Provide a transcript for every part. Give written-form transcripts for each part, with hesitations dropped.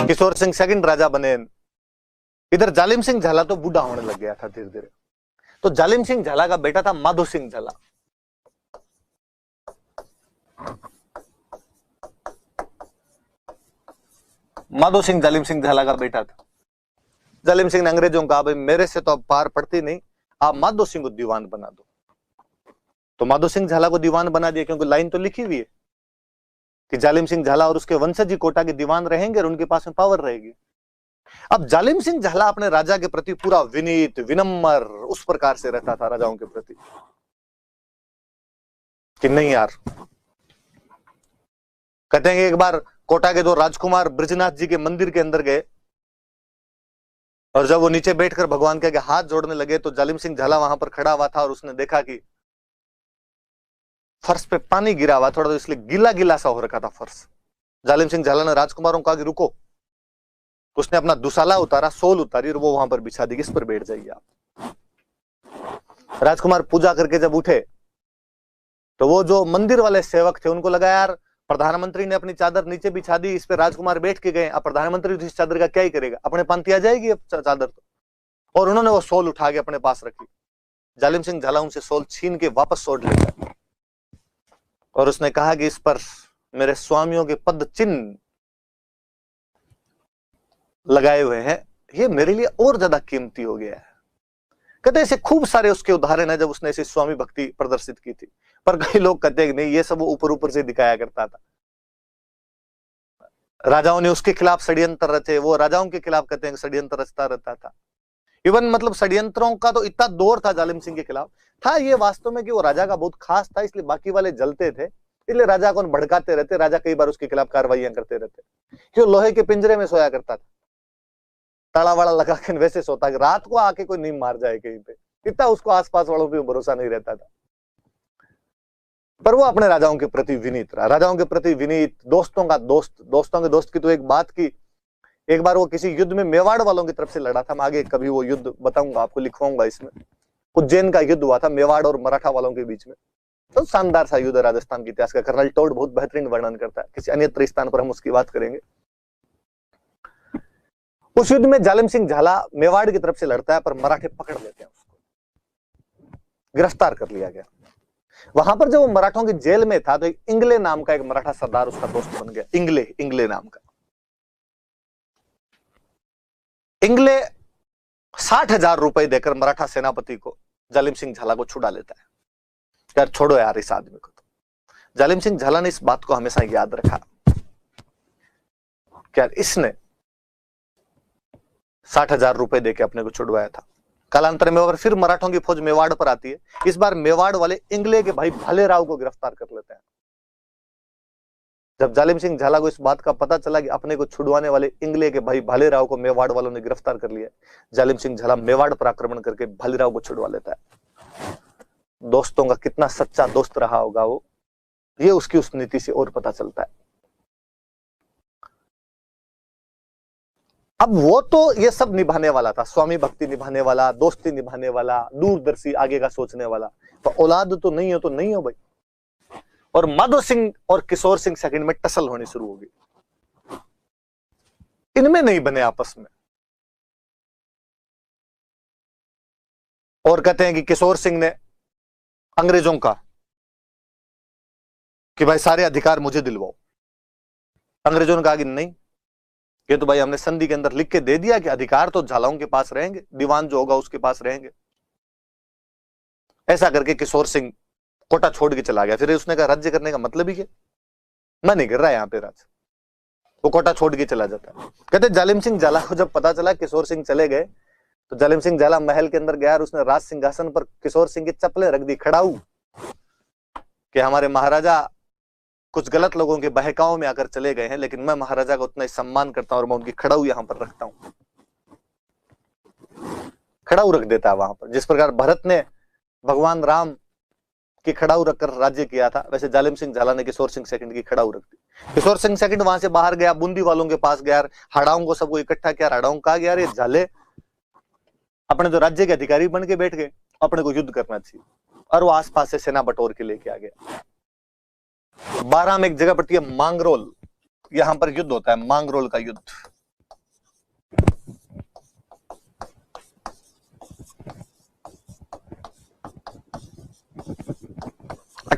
Kishore Singh second राजा बने। इधर जालिम सिंह झाला तो बूढ़ा होने लग गया था धीरे धीरे। तो जालिम सिंह झाला का बेटा था माधो सिंह झाला। माधो सिंह जालिम सिंह झाला का बेटा था। जालिम सिंह ने अंग्रेजों का, भाई मेरे से तो अब पार पड़ती नहीं, आप माधो सिंह को दीवान बना दो। तो माधो सिंह झाला को दीवान बना दिया, क्योंकि लाइन तो लिखी हुई है कि जालिम सिंह झाला और उसके वंशज ही कोटा के दीवान रहेंगे और उनके पास में पावर रहेगी। अब जालिम सिंह झाला अपने राजा के प्रति पूरा विनीत विनम्र उस प्रकार से रहता था राजाओं के प्रति कि नहीं यार। कहते हैं कि एक बार कोटा के दो राजकुमार ब्रजनाथ जी के मंदिर के अंदर गए और जब वो नीचे बैठकर भगवान के आगे हाथ जोड़ने लगे तो जालिम सिंह झाला वहां पर खड़ा हुआ था और उसने देखा कि फर्श पे पानी गिरा हुआ थोड़ा, तो इसलिए गीला गीला सा हो रखा था फर्श। जालिम सिंह झाला ने राजकुमारों को कहा कि रुको। उसने अपना दुसाला उतारा, सोल उतारी और वो वहां पर बिछा दी, इस पर बैठ जाइए आप। राजकुमार पूजा करके जब उठे तो वो जो मंदिर वाले सेवक थे उनको लगा यार प्रधानमंत्री ने अपनी चादर नीचे बिछा दी, इस पे राजकुमार बैठ के गए, अब प्रधानमंत्री तो इस चादर का क्या ही करेगा, अपने पांति आ जाएगी अब चादर तो। और उन्होंने वो सोल उठा के अपने पास रखी। जालिम सिंह झाला उनसे सोल छीन के वापस सोल ले गया और उसने कहा कि इस पर मेरे स्वामियों के पद चिन्ह लगाए हुए हैं, ये मेरे लिए और ज्यादा कीमती हो गया है। कहते ऐसे खूब सारे उसके उदाहरण है जब उसने ऐसी स्वामी भक्ति प्रदर्शित की थी। पर कई लोग कहते हैं कि नहीं, ये सब वो ऊपर ऊपर से दिखाया करता था। राजाओं ने उसके खिलाफ षड्यंत्र रचे, वो राजाओं के खिलाफ कहते हैं षड्यंत्र रचता रहता था। इवन मतलब षड्यंत्रों का तो इतना दौर था जालिम सिंह के खिलाफ था ये वास्तव में कि वो राजा का बहुत खास था, इसलिए बाकी वाले जलते थे, इसलिए राजा को भड़काते रहते। राजा कई बार उसके खिलाफ कार्रवाइयां करते रहते, क्यों लोहे के पिंजरे में सोया करता था, ताला वाला लगा के वैसे सोता कि रात को आके कोई नींद मार जाए कहीं पे, इतना उसको आसपास वालों पे भरोसा नहीं रहता था। पर वो अपने राजाओं के प्रति विनीत रहा, राजाओं के प्रति विनीत, दोस्तों का दोस्त। दोस्तों के दोस्त की तो एक बात की, एक बार वो किसी युद्ध में मेवाड़ वालों की तरफ से लड़ा था। मैं आगे कभी वो युद्ध बताऊंगा आपको, लिखवाऊंगा इसमें। उज्जैन का युद्ध हुआ था मेवाड़ और मराठा वालों के बीच में, तो शानदार सा युद्ध है राजस्थान के इतिहास का। कर्नल टोड बहुत बेहतरीन वर्णन करता है, किसी अन्य स्थान पर हम उसकी बात करेंगे। उस युद्ध में जालिम सिंह झाला मेवाड़ की तरफ से लड़ता है, पर मराठे पकड़ लेते हैं उसको, गिरफ्तार कर लिया गया। वहां पर जब वो मराठों की जेल में था तो एक इंगले नाम का एक मराठा सरदार उसका दोस्त बन गया। इंगले नाम का इंगले 60,000 रुपए देकर मराठा सेनापति को जालिम सिंह झाला को छुड़ा लेता है। यार छोड़ो यार इस आदमी को। तो जालिम सिंह झाला ने इस बात को हमेशा याद रखा कि यार इसने 60,000 रुपए देकर अपने को छुड़वाया था। कालांतर में और फिर मराठों की फौज मेवाड़ पर आती है। इस बार मेवाड़ वाले इंगले के भाई भालेराव को गिरफ्तार कर लेते हैं। जब जालिम सिंह झाला को इस बात का पता चला कि अपने को छुड़वाने वाले इंगले के भाई भालेराव को मेवाड़ वालों ने गिरफ्तार कर लिया, जालिम सिंह झाला मेवाड़ पर आक्रमण करके भालेराव को छुड़वा लेता है। दोस्तों का कितना सच्चा दोस्त रहा होगा वो, ये उसकी उस नीति से और पता चलता है। अब वो तो ये सब निभाने वाला था, स्वामी भक्ति निभाने वाला, दोस्ती निभाने वाला, दूरदर्शी, आगे का सोचने वाला। तो औलाद तो नहीं हो तो नहीं हो भाई। और माधो सिंह और किशोर सिंह सेकंड में टसल होनी शुरू होगी, इनमें नहीं बने आपस में। और कहते हैं कि किशोर सिंह ने अंग्रेजों का कि भाई सारे अधिकार मुझे दिलवाओ। अंग्रेजों ने कहा कि नहीं, ये तो भाई हमने संधि के अंदर लिख के दे दिया कि अधिकार तो झालाओं के पास रहेंगे, दीवान जो होगा उसके पास रहेंगे। ऐसा करके किशोर सिंह कोटा छोड़ के चला गया। फिर उसने कहा राज्य करने का मतलब ही क्या, मैं नहीं कर रहा यहां पे राज। वो कोटा छोड़ के चला जाता है। कहते जालिम सिंह झाला को जब पता चला किशोर सिंह चले गए तो जालिम सिंह झाला महल के अंदर गया और उसने राज सिंहासन पर किशोर सिंह की चप्पलें रख दी खड़ाऊ, कि हमारे महाराजा कुछ गलत लोगों के बहकाओं में आकर चले गए हैं, लेकिन मैं महाराजा का उतना ही सम्मान करता हूं और मैं उनकी खड़ाऊ यहां पर रखता हूं। खड़ाऊ रख देता है वहां पर। जिस प्रकार भरत ने भगवान राम की खड़ाऊ रखकर राज्य किया था, वैसे जालिम सिंह झाला ने किशोर सिंह सेकंड की खड़ाऊ रख दी। किशोर सिंह सेकंड वहां से बाहर गया, बूंदी वालों के पास गया, हाड़ाओं को सबको इकट्ठा किया। हाड़ाओं कहा गया ये झाले अपने जो राज्य के अधिकारी बन के बैठ गए, अपने को युद्ध करना चाहिए। और वो आसपास से सेना बटोर के लेके आ गया। 12 में एक जगह पड़ती है मांगरोल, यहां पर युद्ध होता है, मांगरोल का युद्ध।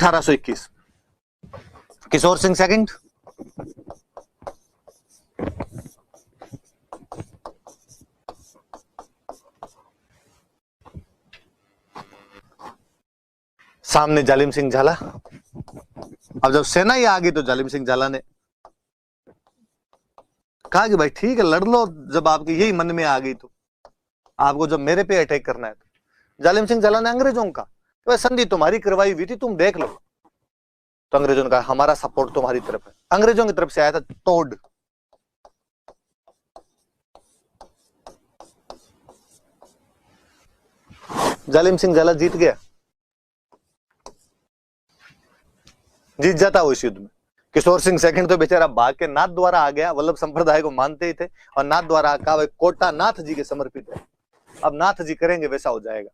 1821। किशोर सिंह सेकंड, सामने जालिम सिंह झाला। अब जब सेना ही आ गई तो जालिम सिंह झाला ने कहा कि भाई ठीक है लड़ लो, जब आपकी यही मन में आ गई तो आपको जब मेरे पे अटैक करना है तो। जालिम सिंह झाला ने अंग्रेजों का तो संधि तुम्हारी करवाई हुई थी, तुम देख लो। तो अंग्रेजों ने कहा हमारा सपोर्ट तुम्हारी तरफ है। अंग्रेजों की तरफ से आया था तोड़। जालिम सिंह झाला जीत गया, जीत जाता वो इस युद्ध में। किशोर सिंह सेकंड तो बेचारा भाग के नाथ द्वारा आ गया, वल्लभ संप्रदाय को मानते ही थे और नाथ द्वारा कहा कोटा नाथ जी के समर्पित है, अब नाथ जी करेंगे वैसा हो जाएगा।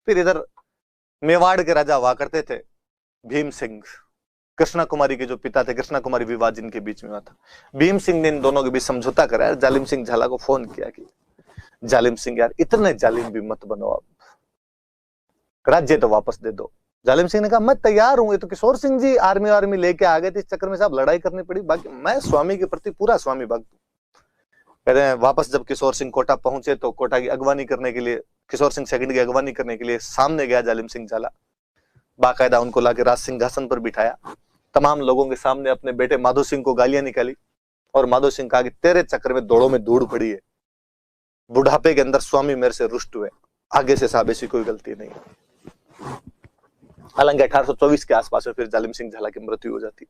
फिर इधर मेवाड़ के राजा हुआ करते थे भीम सिंह, कृष्णा कुमारी के जो पिता थे, कृष्णा कुमारी विवाह जिनके बीच में हुआ था। भीम सिंह ने इन दोनों के बीच समझौता कराया। जालिम सिंह झाला को फोन किया कि जालिम सिंह यार इतने जालिम भी मत बनो, आप राज्य तो वापस दे दो। जालिम सिंह ने कहा मैं तैयार हूं, ये तो किशोर सिंह जी आर्मी लेके आ गए थे, इस चक्कर में साहब लड़ाई करनी पड़ी, बाकी मैं स्वामी के प्रति पूरा स्वामी भक्त। कहते हैं वापस जब किशोर सिंह कोटा पहुंचे तो कोटा की अगवानी करने के लिए, किशोर सिंह सेकंड की अगवानी करने के लिए सामने गया जालिम सिंह झाला। बाकायदा उनको लाके राज सिंहासन पर बिठाया, तमाम लोगों के सामने अपने बेटे माधो सिंह को गालियां निकाली और माधो सिंह कहा कि तेरे चक्कर में दौड़ों में धूड़ पड़ी है, बुढ़ापे के अंदर स्वामी मेरे से रुष्ट हुए, आगे से साहब ऐसी कोई गलती नहीं है। हालांकि 1824 के आसपास में फिर जालिम सिंह झाला की मृत्यु हो जाती।